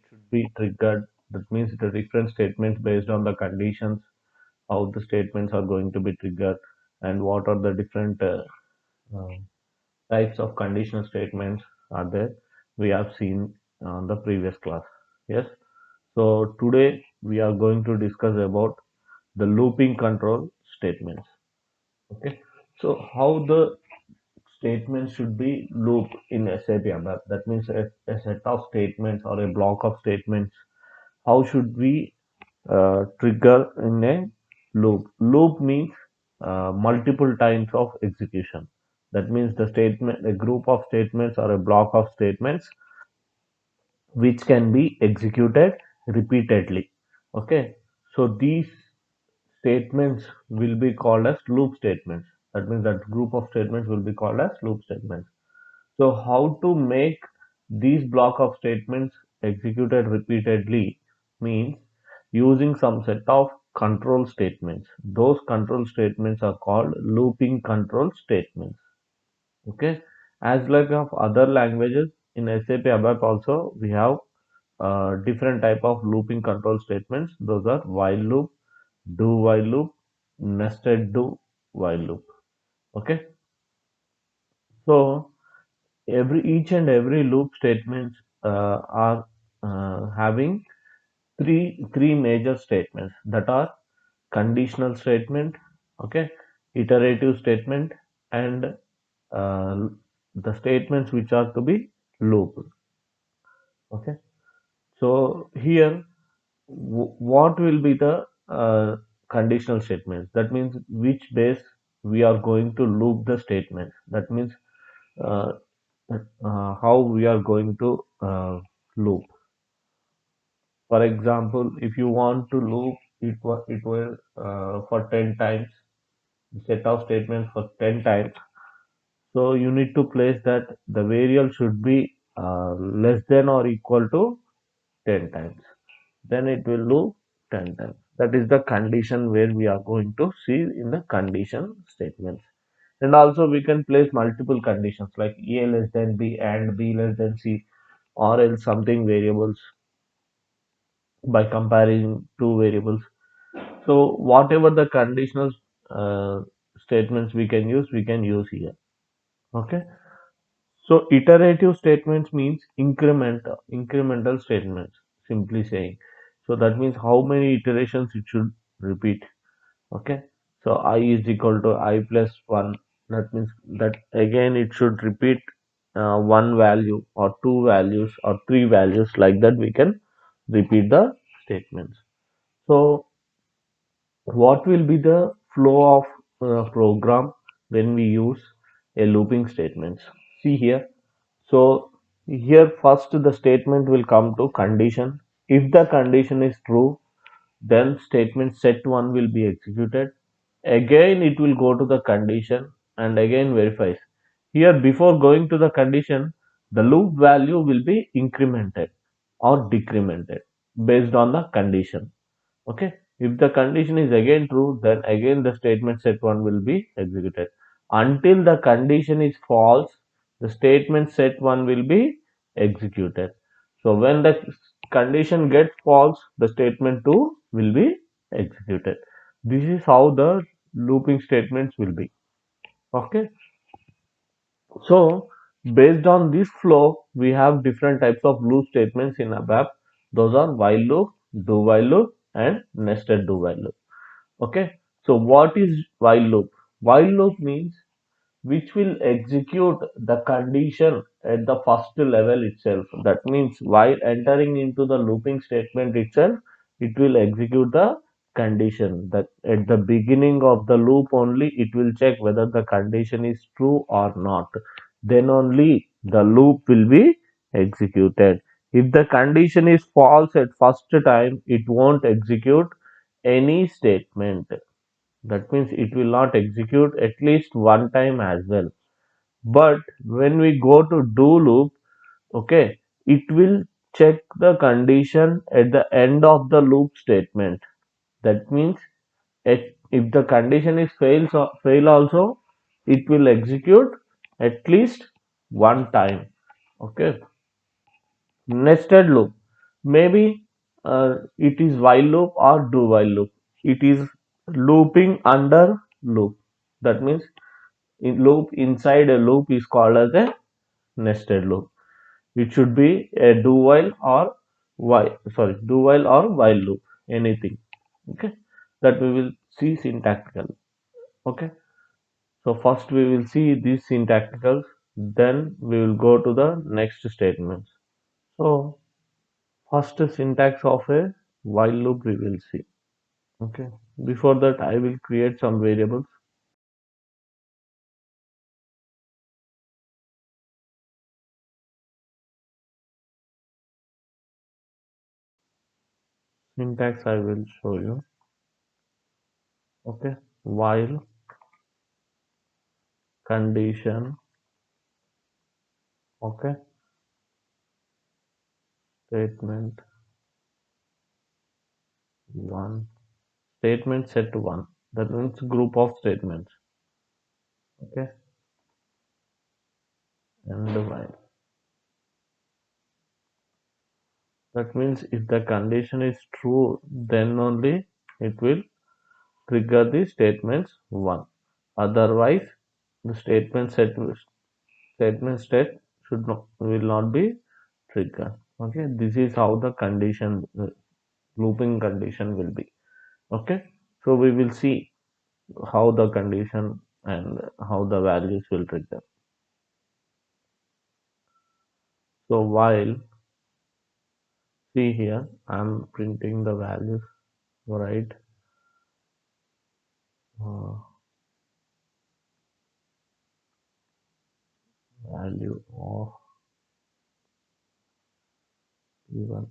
should be triggered. That means the different statements based on the conditions, how the statements are going to be triggered, and what are the different uh, types of conditional statements are there. We have seen on the previous class. Yes. So today we are going to discuss about the looping control statements. Okay. So how the statements should be looped in SAP ABAP. That means a set of statements or a block of statements. How should we trigger in a loop? Loop means multiple times of execution. That means the statement, a group of statements or a block of statements which can be executed repeatedly. Okay, so these statements will be called as loop statements. That means that group of statements will be called as loop statements. So how to make these block of statements executed repeatedly means using some set of control statements. Those control statements are called looping control statements. Okay, as like of other languages in SAP ABAP also we have different type of looping control statements. Those are while loop, do while loop, nested do while loop. Okay, so every each and every loop statements are having three major statements, that are conditional statement, okay, iterative statement, and uh, the statements which are to be looped. Okay, so here what will be the conditional statements? That means which base we are going to loop the statements. That means uh, how we are going to loop. For example, if you want to loop it will for 10 times, set of statements for 10 times. So you need to place that the variable should be less than or equal to 10 times. Then it will loop 10 times. That is the condition where we are going to see in the condition statements. And also we can place multiple conditions like A less than B and B less than C, or else something variables by comparing two variables. So whatever the conditional uh, statements we can use here. Okay. So iterative statements means incremental statements. Simply saying. So that means how many iterations it should repeat. Okay. So I is equal to I plus one. That means that again it should repeat one value or two values or three values, like that we can repeat the statements. So what will be the flow of program when we use a looping statements? See here. So here first the statement will come to condition. If the condition is true, then statement set 1 will be executed. Again it will go to the condition and again verifies. Here before going to the condition, the loop value will be incremented or decremented based on the condition. Okay, if the condition is again true, then again the statement set 1 will be executed. Until the condition is false, the statement set 1 will be executed. So when the condition gets false, the statement 2 will be executed. This is how the looping statements will be. Okay, so based on this flow, we have different types of loop statements in ABAP. Those are while loop, do while loop, and nested do while loop. Okay, so what is while loop? While loop means which will execute the condition at the first level itself. That means while entering into the looping statement itself, it will execute the condition. That at the beginning of the loop only it will check whether the condition is true or not. Then only the loop will be executed. If the condition is false at first time, it won't execute any statement. That means it will not execute at least one time as well. But when we go to do loop, okay, it will check the condition at the end of the loop statement. That means if the condition is fail also, it will execute at least one time. Okay, nested loop. maybe it is while loop or do while loop. It is looping under loop. That means in loop inside a loop is called as a nested loop. It should be a do while or while loop, anything. Okay, that we will see syntactical. Okay, so first we will see these syntacticals, then we will go to the next statements. So first syntax of a while loop we will see. Okay, before that I will create some variables. Syntax I will show you. Okay, while condition. Okay, statement one. Statement set to one. That means group of statements. Okay, and while. That means if the condition is true, then only it will trigger the statements one. Otherwise, the statement set should not will not be triggered. Okay, this is how the condition looping condition will be. Okay, so we will see how the condition and how the values will trigger. So while, see here, I'm printing the values, right? Uh, Value of even.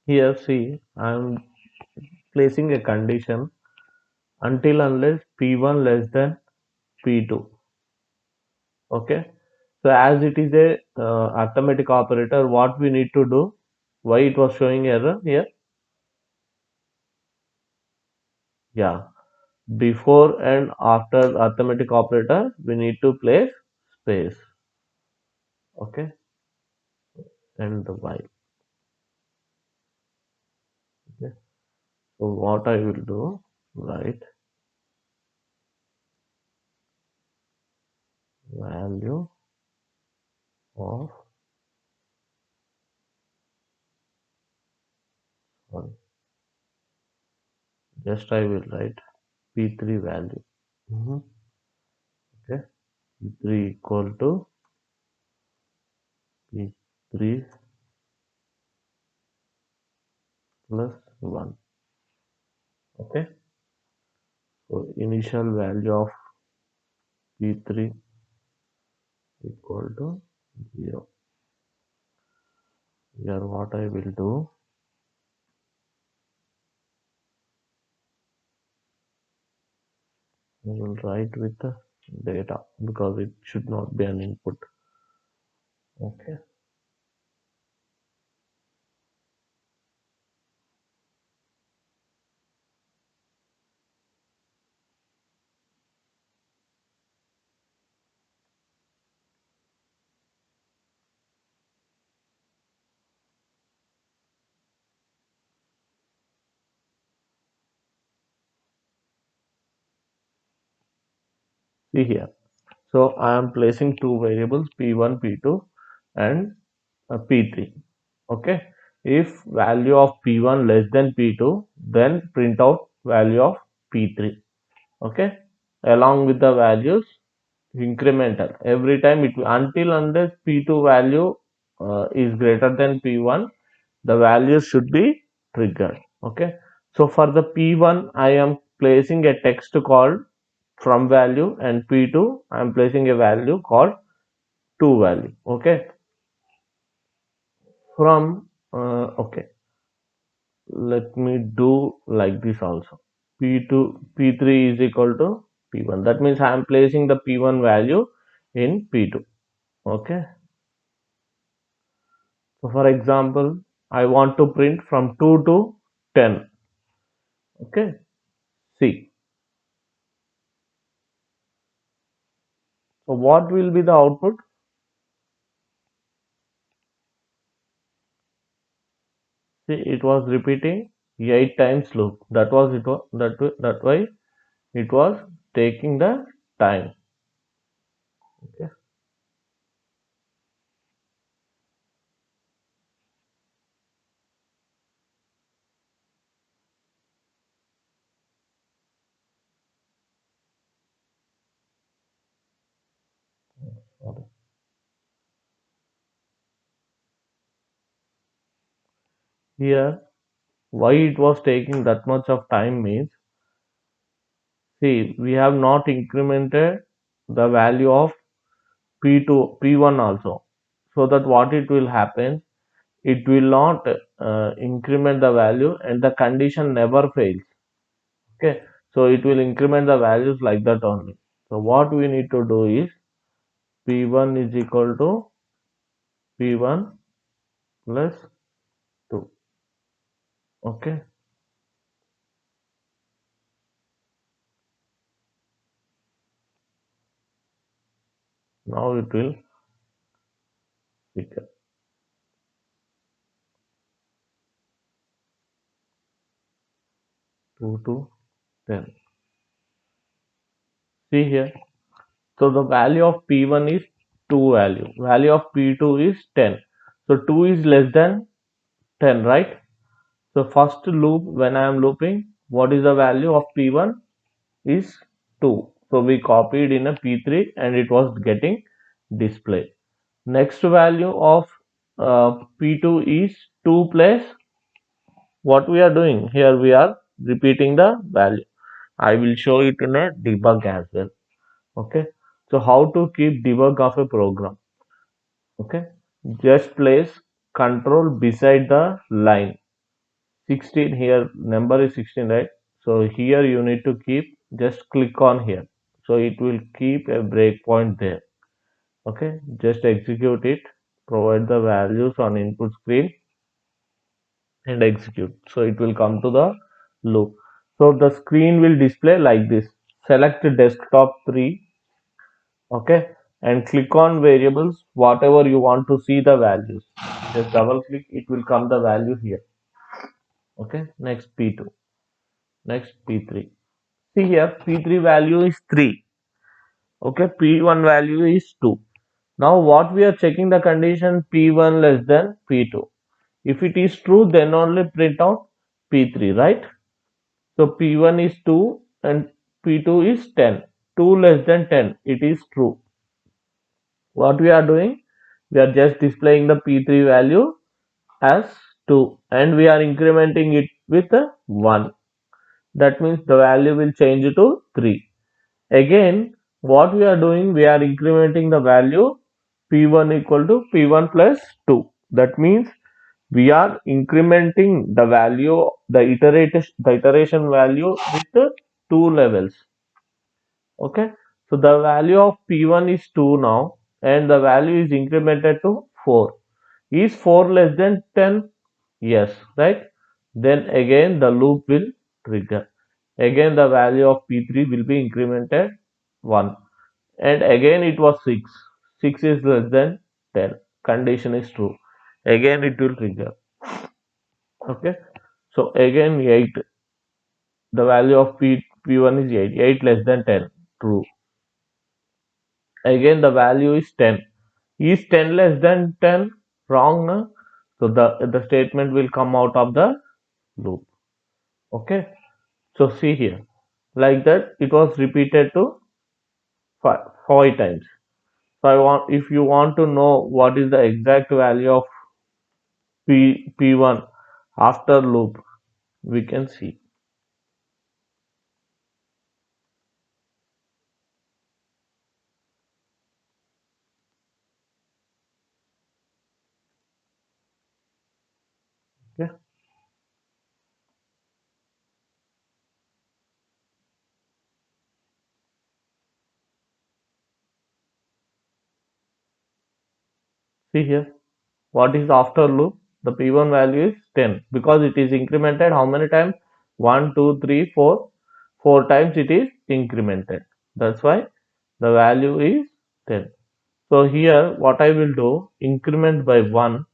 Here, see, I'm placing a condition until unless P1 less than P2. Okay. So as it is a arithmetic operator, what we need to do? Why it was showing error here? Yeah. Before and after arithmetic operator, we need to place space. Okay. And the while. Okay. So what I will do, right? Value of, sorry, just I will write P3 value. Mhm. Okay. P3 equal to P3 plus 1. Okay. So initial value of P3 equal to 0. Here what I will do, I will write with the data because it should not be an input. Okay. See here. So I am placing two variables P1, P2 and P3. Okay. If value of P1 less than P2, then print out value of P3. Okay. Along with the values incremental. Every time it until unless P2 value is greater than P1, the values should be triggered. Okay. So for the P1, I am placing a text called from value, and P2 I am placing a value called to value. Okay. From okay. let me do like this also. P2, P3 is equal to P1. That means I am placing the P1 value in P2. Okay. So for example, I want to print from 2 to 10. Okay. See. So what will be the output? See, it was repeating 8 times loop. That was it was that why it was taking the time. Okay. Here, why it was taking that much of time means, see, we have not incremented the value of P2, P1 also. So that what it will happen, it will not increment the value and the condition never fails. Okay. So it will increment the values like that only. So what we need to do is P1 is equal to P1 plus 2. Okay. Now it will become 2 to 10. See here. So the value of P1 is 2 value. Value of P2 is 10. So 2 is less than 10, right? So first loop, when I am looping, what is the value of P1 is 2. So we copied in a P3 and it was getting displayed. Next value of P2 is 2 plus what we are doing. Here we are repeating the value. I will show it in a debug as well. Okay. So how to keep debug of a program? Okay. Just place control beside the line. 16 here, number is 16, right? So here you need to keep, just click on here. So it will keep a breakpoint there. Okay. Just execute it. Provide the values on input screen and execute. So it will come to the loop. So the screen will display like this. Select desktop 3. Okay. And click on variables, whatever you want to see the values. Just double click, it will come the value here. Okay. Next P2. Next P3. See here, P3 value is 3. Okay. P1 value is 2. Now what we are checking the condition P1 less than P2. If it is true, then only print out P3, right? So P1 is 2 and P2 is 10. 2 less than 10, it is true. What we are doing? We are just displaying the P3 value as 2 and we are incrementing it with a 1. That means the value will change to 3. Again, what we are doing? We are incrementing the value P1 equal to P1 plus 2. That means we are incrementing the value, the iteration value with two levels. Okay. So the value of P1 is 2 now and the value is incremented to 4. Is 4 less than 10? Yes, right? Then again the loop will trigger. Again the value of P3 will be incremented 1 and again it was 6. 6 is less than 10. Condition is true. Again it will trigger. Okay. So again 8. The value of P1 is 8. 8 less than 10. True. Again the value is 10. Is 10 less than 10? Wrong, no? So the statement will come out of the loop. Okay. So see here. Like that it was repeated to 5 times. So I want, if you want to know what is the exact value of P1 after loop, we can see. Okay. See here, what is after loop? The P1 value is 10 because it is incremented how many times? 1, 2, 3, 4. 4 times it is incremented. That's why the value is 10. So here what I will do, increment by 1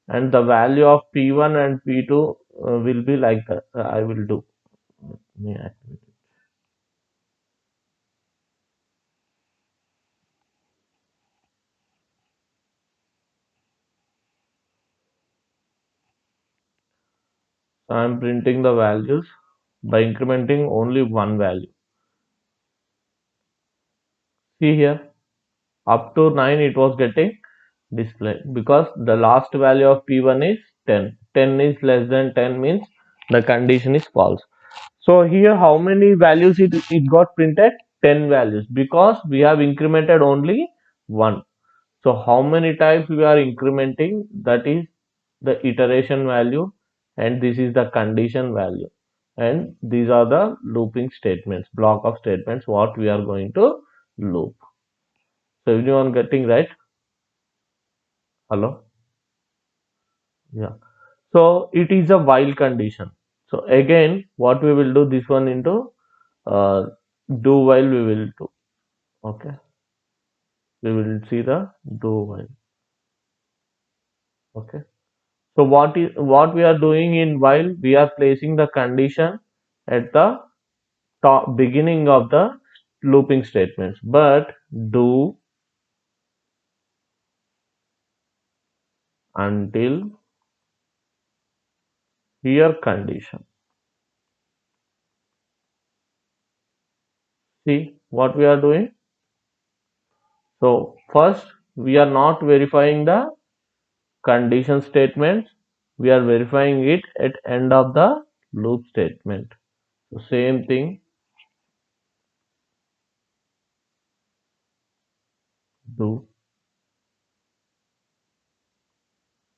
and the value of P1 and P2 will be like that. I will do. Yeah. So I am printing the values by incrementing only one value. See here, up to 9 it was getting displayed because the last value of P1 is 10. 10 is less than 10 means the condition is false. So here how many values it got printed? 10 values because we have incremented only one. So how many times we are incrementing, that is the iteration value, and this is the condition value, and these are the looping statements, block of statements what we are going to loop. So everyone getting right? Hello? Yeah. So it is a while condition. So again what we will do, this one into uh, do while we will do. Okay, we will see the do while. Okay. So what we are doing in while, we are placing the condition at the top beginning of the looping statements, but do until here condition. See what we are doing. So first we are not verifying the condition statements, we are verifying it at end of the loop statement. So same thing, do.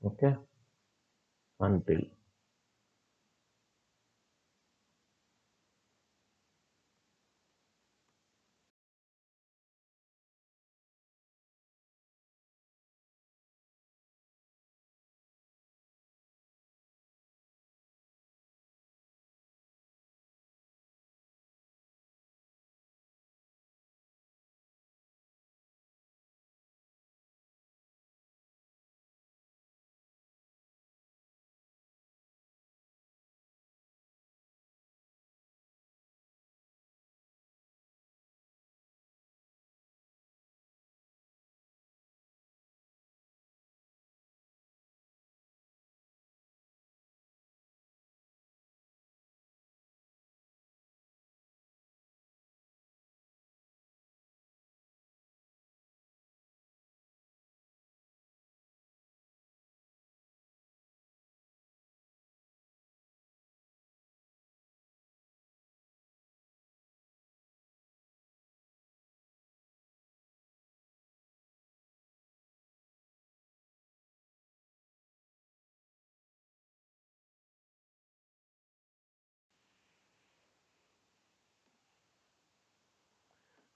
Okay, until.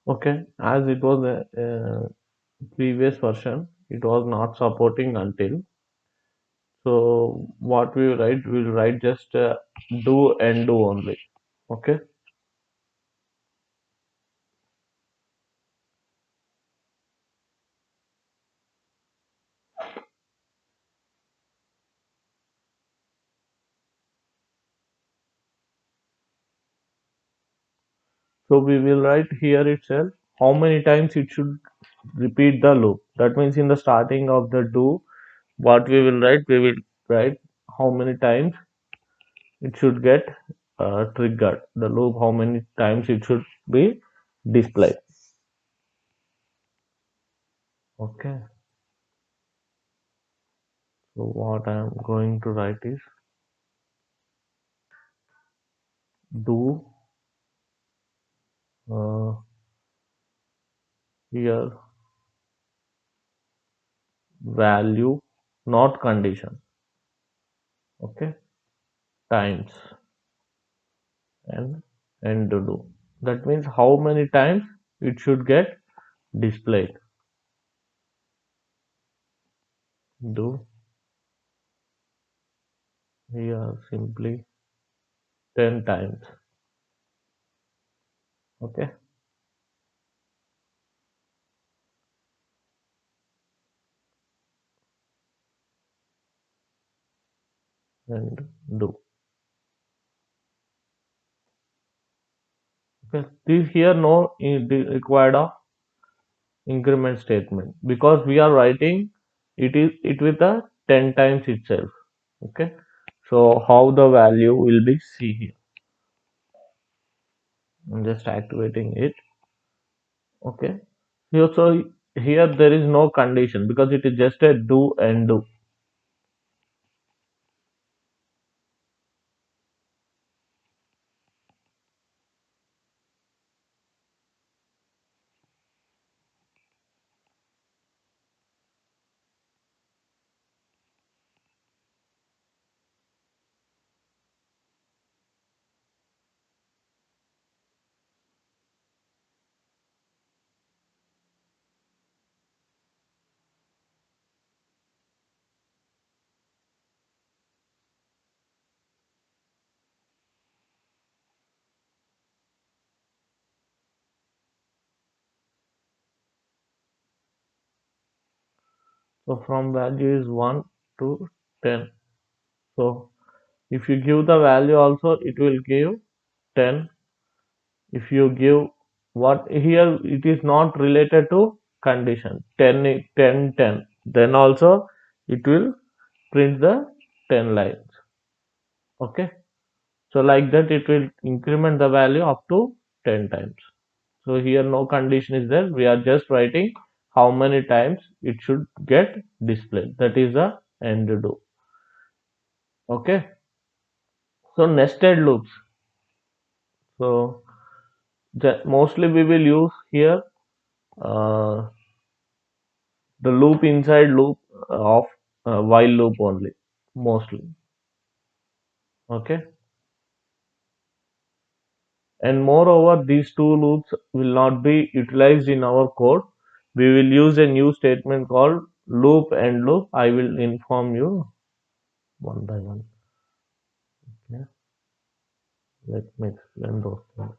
Okay, as it was a previous version, it was not supporting until. So what we write, we'll write just do and do only. Okay. So we will write here itself how many times it should repeat the loop. That means in the starting of the do, what we will write how many times it should get triggered. The loop, how many times it should be displayed. Okay. So what I am going to write is do uh, here value, not condition. Okay, times and to do. That means how many times it should get displayed. do here simply 10 times. Okay, and do. Okay, this here no required of increment statement because we are writing it with a 10 times itself. Okay, so how the value will be see here. I'm just activating it. Okay, here so here there is no condition because it is just a do and do. So from value is 1 to 10. So if you give the value also it will give 10. If you give what here it is not related to condition 10 10 10, then also it will print the 10 lines. Okay, so like that it will increment the value up to 10 times. So here no condition is there, we are just writing how many times it should get displayed, that is the end do. Okay, so nested loops. So mostly we will use here uh, the loop inside loop of while loop only mostly. Okay, and moreover these two loops will not be utilized in our code. We will use a new statement called loop and loop. I will inform you one by one. Yeah, let me explain those things.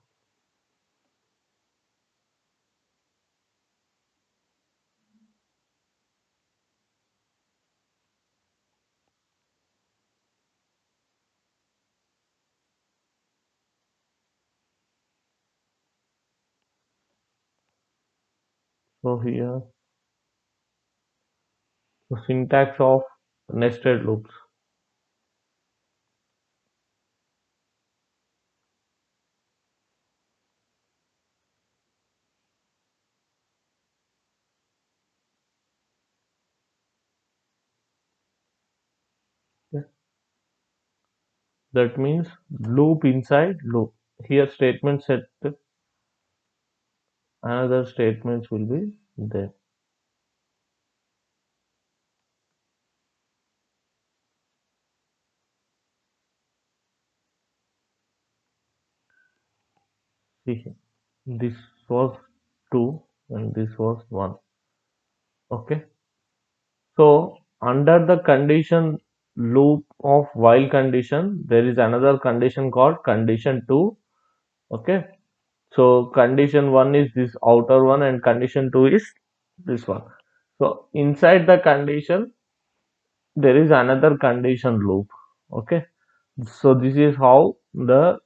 So here the syntax of nested loops. Yeah. That means loop inside loop. Here statement set another statements will be there. See here. This was 2 and this was 1. Okay. So under the condition loop of while condition, there is another condition called condition 2. Okay. So condition 1 is this outer one and condition 2 is this one. So inside the condition, there is another condition loop. Okay. So this is how the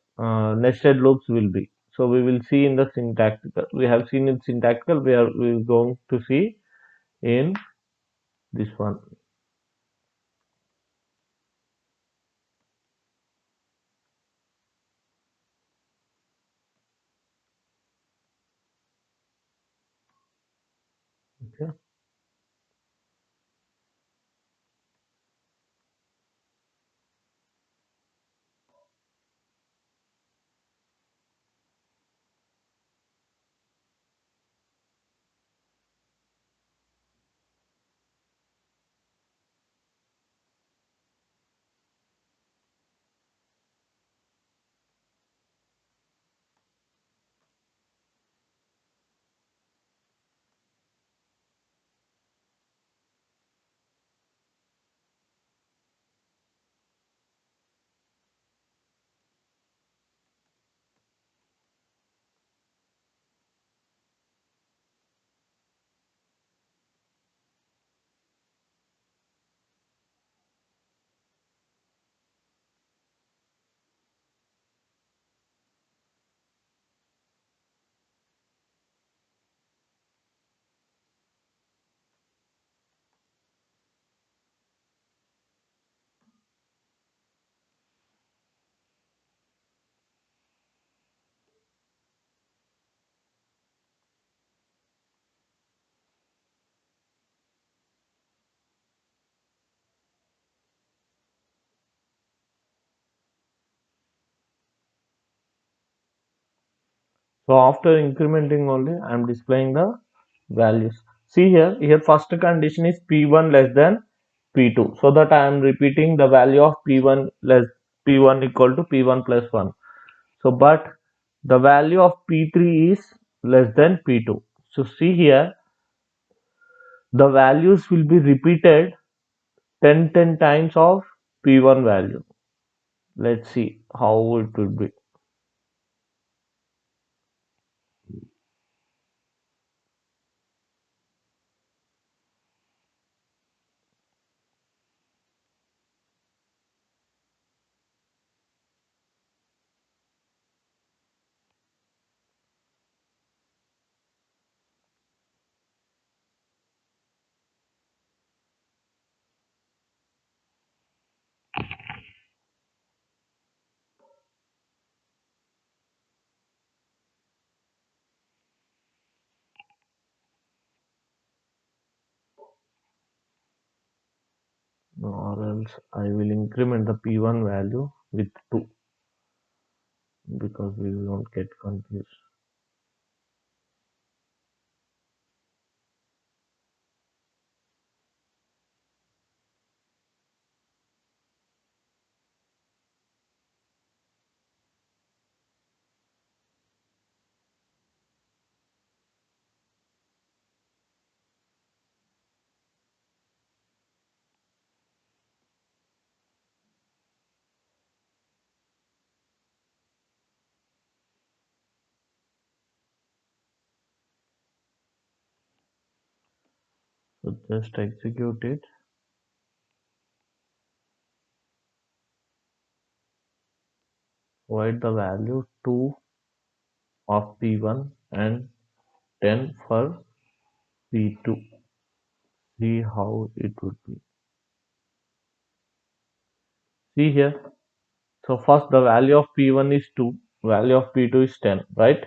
nested loops will be. So we will see in the syntactical. We have seen in syntactical. We are going to see in this one. Okay. So after incrementing only, I am displaying the values. See here first condition is P1 less than P2. So that I am repeating the value of P1 equal to P1 plus 1. So but the value of P3 is less than P2. So see here, the values will be repeated 10 times of P1 value. Let's see how it will be. Or else I will increment the P1 value with 2 because we won't get confused. So just execute it. Provide the value 2 of P1 and 10 for P2. See how it would be. See here. So first the value of P1 is 2, value of P2 is 10, right?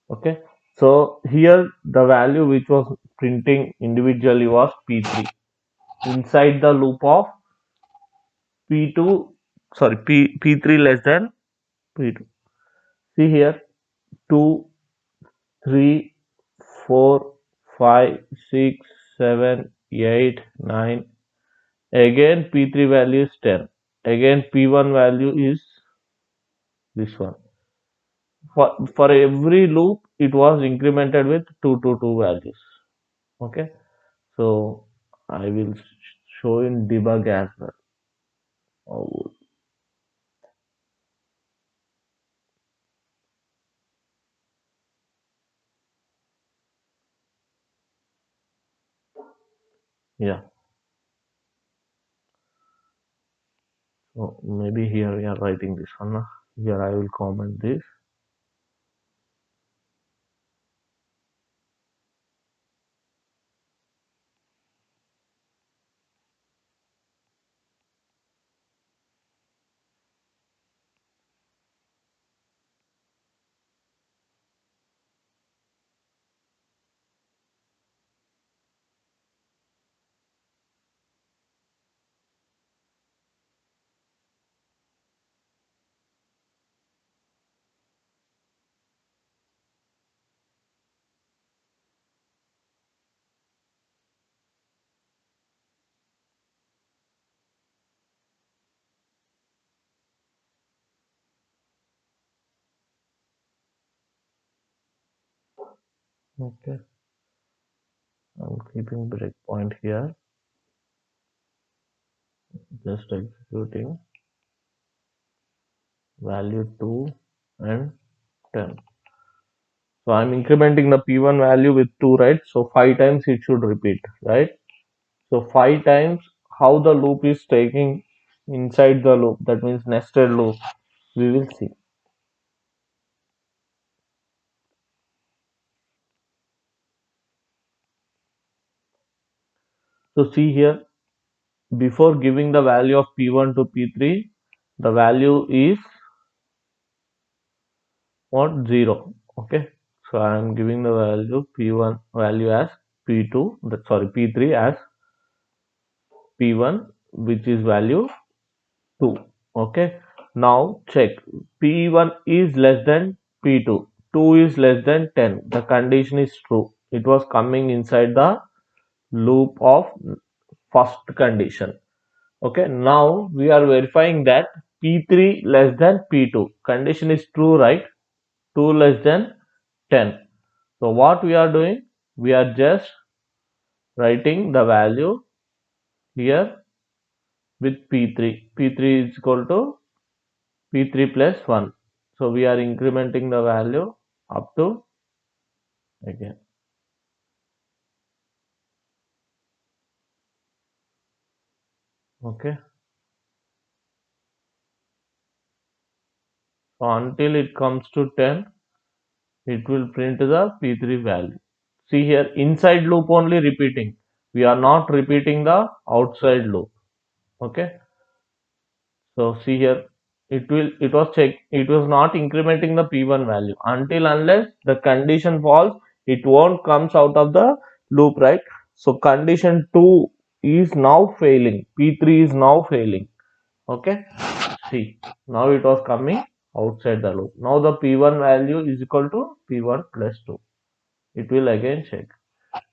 Okay. So here the value which was printing individually was P3. Inside the loop of P2, sorry, P3 less than P2. See here 2, 3, 4, 5, 6, 7, 8, 9. Again P3 value is 10. Again P1 value is this one. For every loop it was incremented with 2 values. Okay. So I will show in debug as well. Oh, yeah. So maybe here we are writing this one. Here I will comment this. Okay. I'm keeping breakpoint here. Just executing value 2 and 10. So I'm incrementing the P1 value with 2, right? So 5 times it should repeat, right? So 5 times how the loop is taking inside the loop, that means nested loop, we will see. So see here, before giving the value of P1 to P3, the value is what? 0. Okay. So I am giving the value P1 value as P2, that sorry, P3 as P1, which is value 2. Okay. Now check, P1 is less than P2. 2 is less than 10. The condition is true. It was coming inside the loop of first condition. Okay, now we are verifying that P3 less than P2. Condition is true, right? 2 less than 10. So what we are doing? We are just writing the value here with P3. P3 is equal to P3 plus 1. So we are incrementing the value up to again. Okay. So until it comes to 10, it will print the P3 value. See here, inside loop only repeating. We are not repeating the outside loop. Okay. So see here, it was not incrementing the P1 value until unless the condition false, it won't comes out of the loop, right? So condition 2 is now failing. P3 is now failing. Okay. See, now it was coming outside the loop. Now the P1 value is equal to P1 plus 2. It will again check.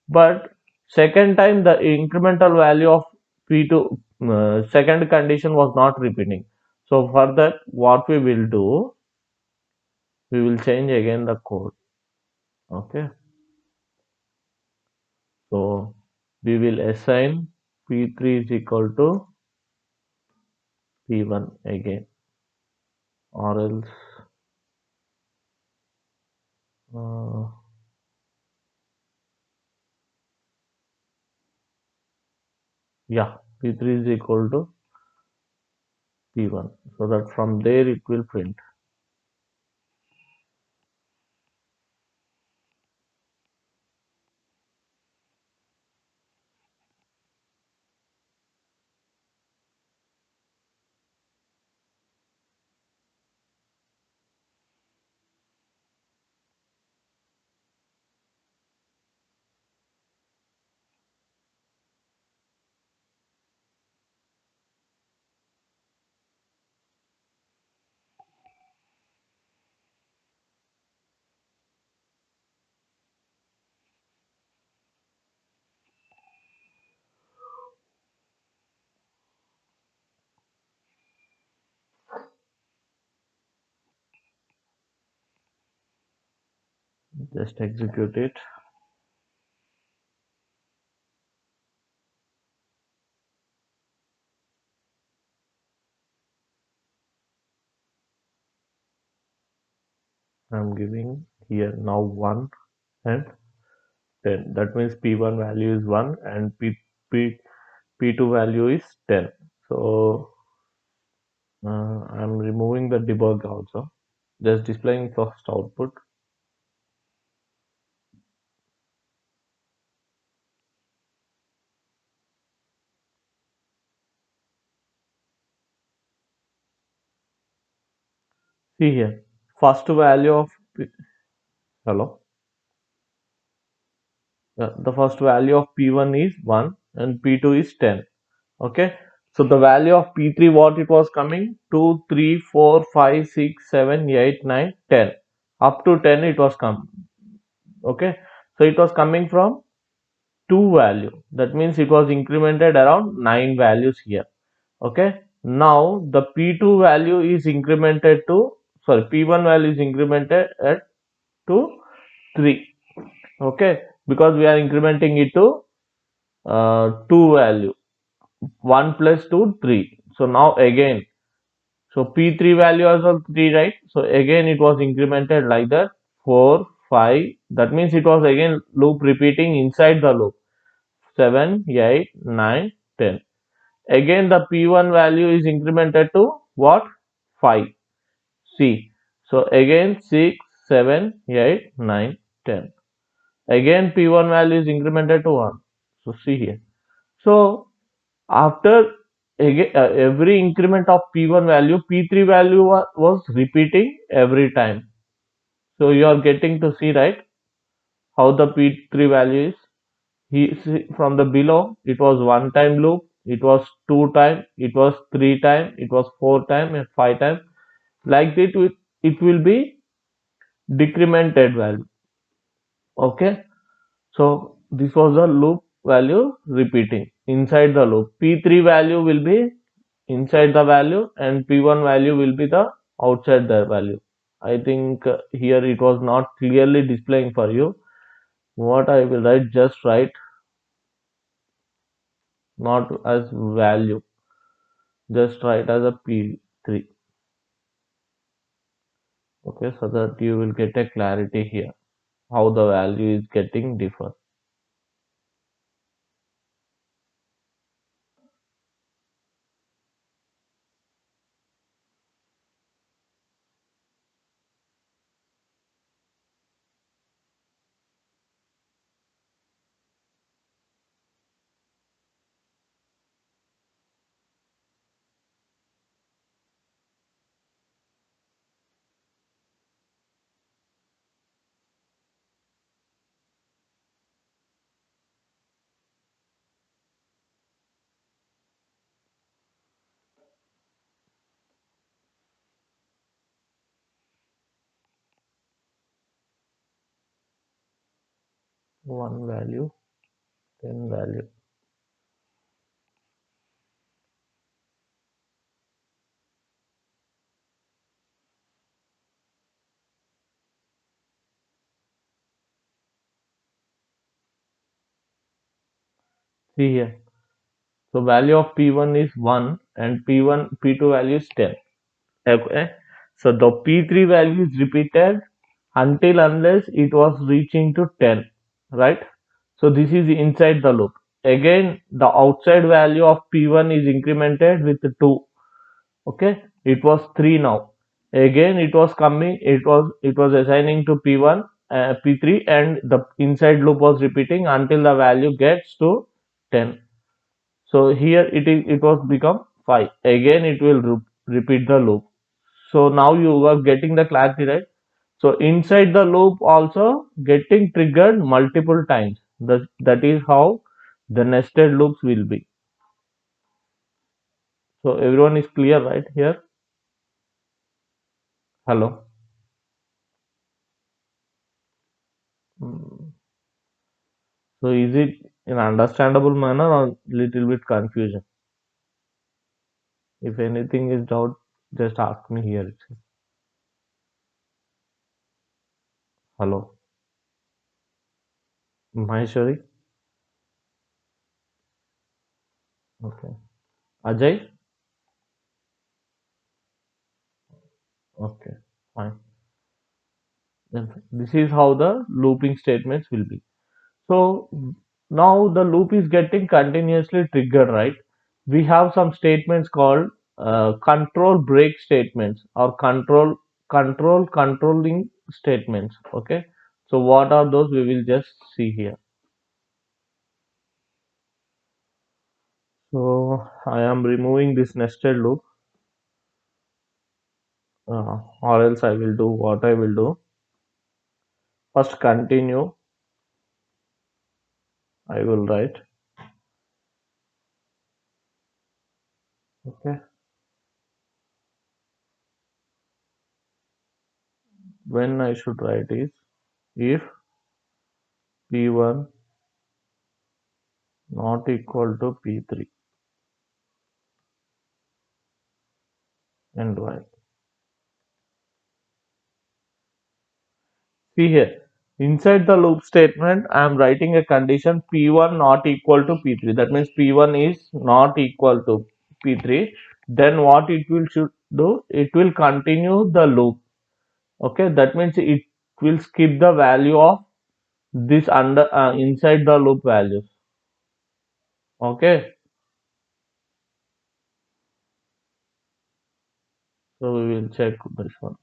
But second time the incremental value of P2 second condition was not repeating. So for that what we will do, we will change again the code. Okay. So we will assign P3 is equal to P1 again, or else uh, yeah, P3 is equal to P1, so that from there it will print. Just execute it. I'm giving here now 1 and 10. That means P1 value is 1 and P2 value is 10. So I'm removing the debug also. Just displaying first output. See here, first value of hello. The first value of P1 is 1 and P2 is 10. Okay. So the value of P3 what it was coming 2, 3, 4, 5, 6, 7, 8, 9, 10. Up to 10 it was come. Okay. So it was coming from 2 value. That means it was incremented around 9 values here. Okay. Now the P2 value is incremented to, sorry, P1 value is incremented at to 3. Okay. Because we are incrementing it to 2 value. 1 plus 2, 3. So now again, so P3 value is also 3, right? So again it was incremented like that, 4, 5. That means it was again loop repeating inside the loop. 7, 8, 9, 10. Again the P1 value is incremented to what? 5. See. So again 6, 7, 8, 9, 10. Again P1 value is incremented to 1. So see here. So after every increment of P1 value, P3 value was repeating every time. So you are getting to see, right, how the P3 value is. From the below, it was 1 time loop, it was 2 time, it was 3 time, it was 4 time and 5 time. Like that, it will be decremented value. Okay, so this was the loop value repeating inside the loop. P3 value will be inside the value and P1 value will be the outside the value. I think here it was not clearly displaying for you. What I will write, just write not as value, just write as a P3. Okay, so that you will get a clarity here how the value is getting differ. One value, then value. See here. So value of P1 is 1 and P2 value is 10. Okay. So the P3 value is repeated until unless it was reaching to 10, right? So this is inside the loop. Again, the outside value of P1 is incremented with 2. Okay, it was 3 now. Again, it was coming. It was assigning to P1, P3, and the inside loop was repeating until the value gets to 10. So here it was become 5. Again it will repeat the loop. So now you are getting the clarity, right? So inside the loop also getting triggered multiple times. That is how the nested loops will be. So everyone is clear, right here? Hello. Hmm. So is it in understandable manner or little bit confusion? If anything is doubt, just ask me here itself. Hello. Maheshwari. Okay. Ajay. Okay. Fine. Then this is how the looping statements will be. So now the loop is getting continuously triggered, right? We have some statements called control break statements or controlling statements. Okay. So what are those? We will just see here. So I am removing this nested loop, or else I will do what I will do. First continue. I will write. Okay. When I should write is if P1 not equal to P3 and while. See here, inside the loop statement, I am writing a condition P1 not equal to P3. That means P1 is not equal to P3. Then what it will should do? It will continue the loop. Okay, that means it will skip the value of this under inside the loop values. Okay, so we will check this one.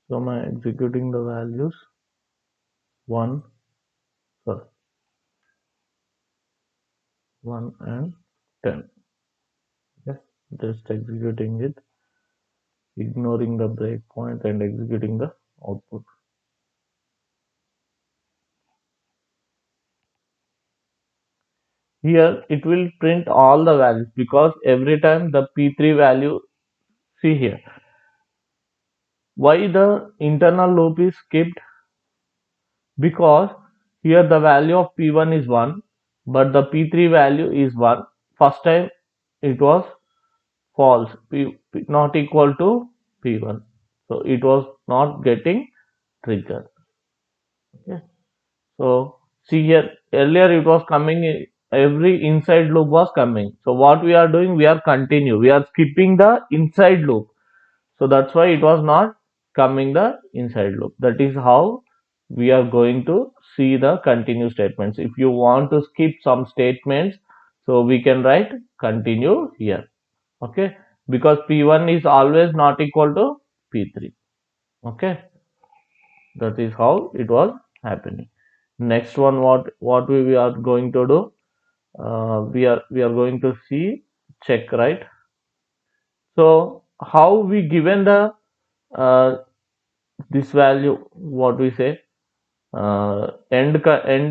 So am I executing the values 1, sorry, 1 and 10. Okay, just executing it, ignoring the breakpoint and executing the output. Here it will print all the values because every time the P3 value, see here, why the internal loop is skipped? Because here the value of P1 is 1, but the P3 value is 1. First time it was false, P not equal to P1. So it was not getting triggered. Okay. So see here, earlier it was coming, every inside loop was coming. So what we are doing, we are continue. We are skipping the inside loop. So that's why it was not coming the inside loop. That is how we are going to see the continue statements. If you want to skip some statements, so we can write continue here. Okay, because P1 is always not equal to P3. Okay, that is how it was happening. Next one, what we are going to do, we are going to see check, right? So how we given the uh, this value, what we say, end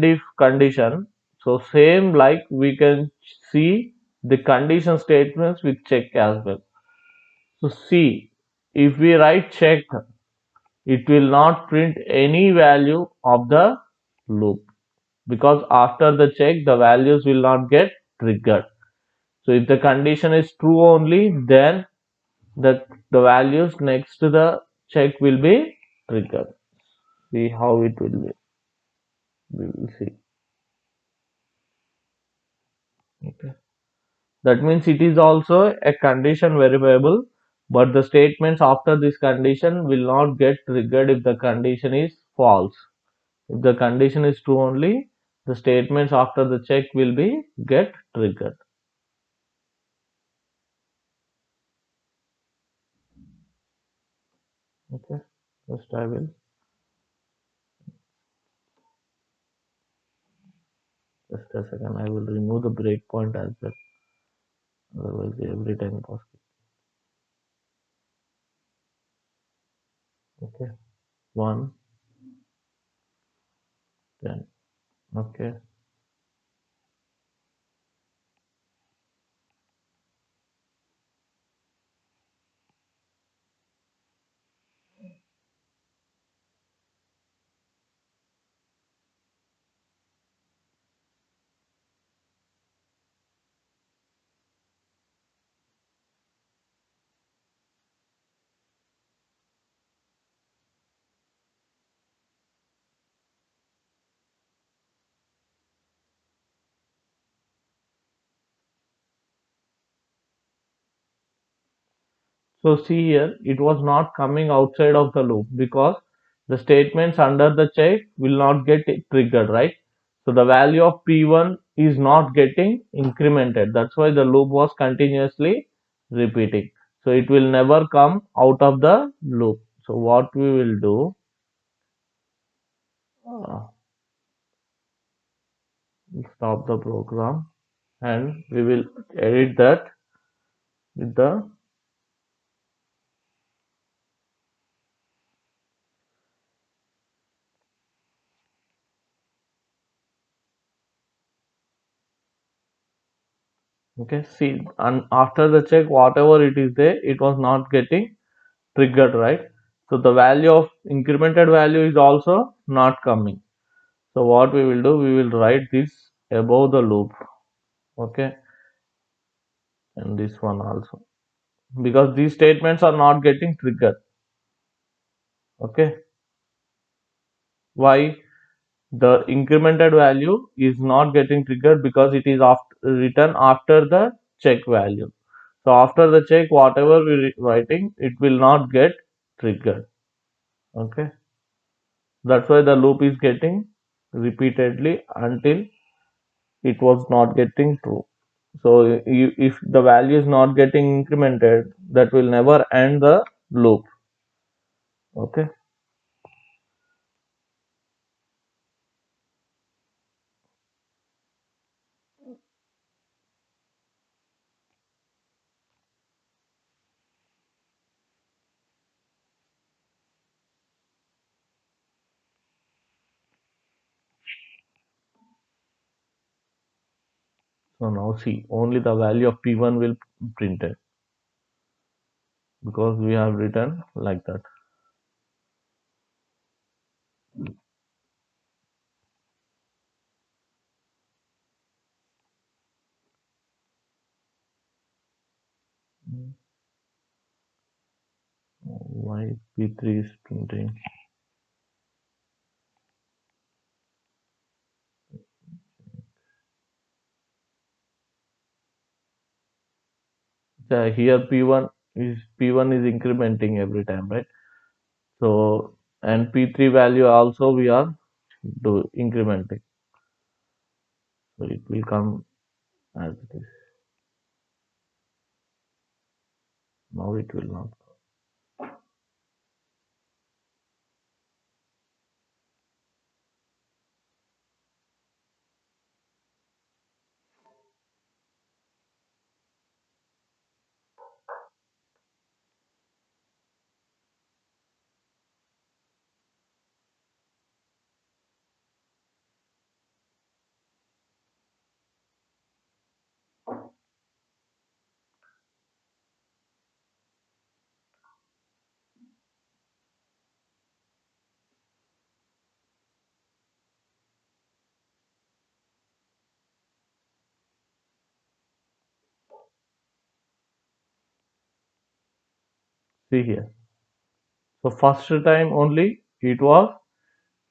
if condition. So same like we can see the condition statements with check as well. So see, if we write check, it will not print any value of the loop, because after the check the values will not get triggered. So if the condition is true only, then the values next to the check will be triggered. See how it will be. We will see. Okay. That means it is also a condition variable, but the statements after this condition will not get triggered if the condition is false. If the condition is true only, the statements after the check will be get triggered. Okay. First I will, just a second, I will remove the breakpoint as well. Otherwise every time it was. Okay. 1, 10. Okay. So see here, it was not coming outside of the loop because the statements under the check will not get triggered, right? So the value of P1 is not getting incremented. That's why the loop was continuously repeating. So it will never come out of the loop. So what we will do, uh, stop the program and we will edit that with the, okay, see, and after the check, whatever it is there, it was not getting triggered, right? So the value of incremented value is also not coming. So what we will do, we will write this above the loop. Okay, and this one also, because these statements are not getting triggered. Okay, why? The incremented value is not getting triggered because it is written after the check value. So after the check, whatever we writing, it will not get triggered. Okay, that's why the loop is getting repeatedly until it was not getting true. So if the value is not getting incremented, that will never end the loop. Okay. So now see, only the value of P1 will printed because we have written like that. Why P3 is printing? Here P1 is incrementing every time, right? So and P3 value also we are do incrementing. So it will come as it is. Now it will not. See here. So first time only it was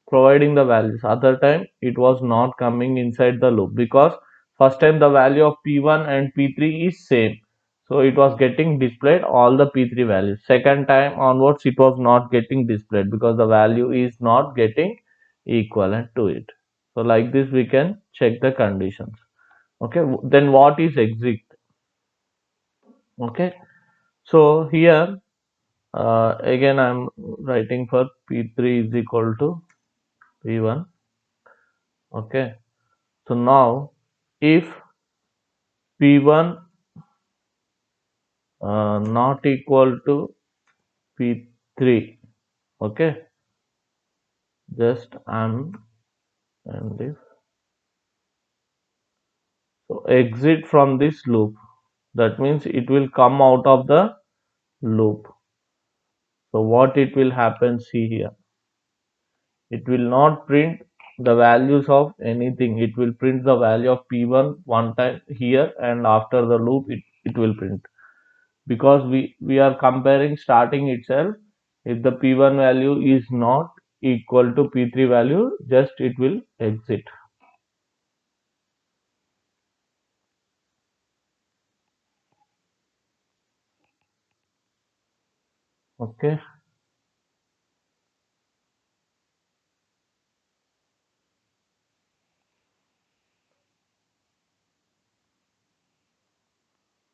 providing the values. Other time it was not coming inside the loop because first time the value of P1 and P3 is same. So it was getting displayed all the P3 values. Second time onwards it was not getting displayed because the value is not getting equivalent to it. So like this we can check the conditions. Okay, then what is exit? Okay, so here again I'm writing for P3 is equal to P1. Okay, so now if P1 not equal to P3, okay, just and if so exit from this loop, that means it will come out of the loop. So what it will happen, see here, it will not print the values of anything. It will print the value of P1 one time here, and after the loop it will print, because we are comparing starting itself. If the P1 value is not equal to P3 value, just it will exit. Okay,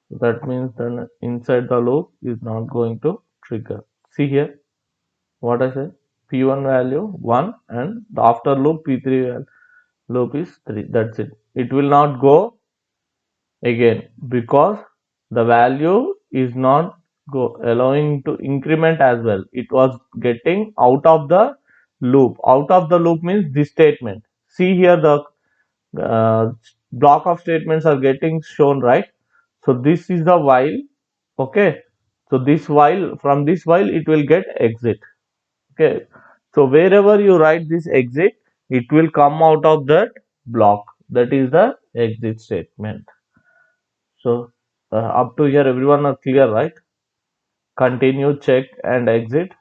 so that means then inside the loop is not going to trigger. See here what I said, P1 value 1 and the after loop P3 loop is 3. That's it. It will not go again because the value is not go allowing to increment as well. It was getting out of the loop. Out of the loop means this statement. See here the uh, block of statements are getting shown, right? So this is the while. Okay, so this while, from this while it will get exit. Okay, so wherever you write this exit, it will come out of that block. That is the exit statement. So up to here everyone are clear, right? Continue, check and exit.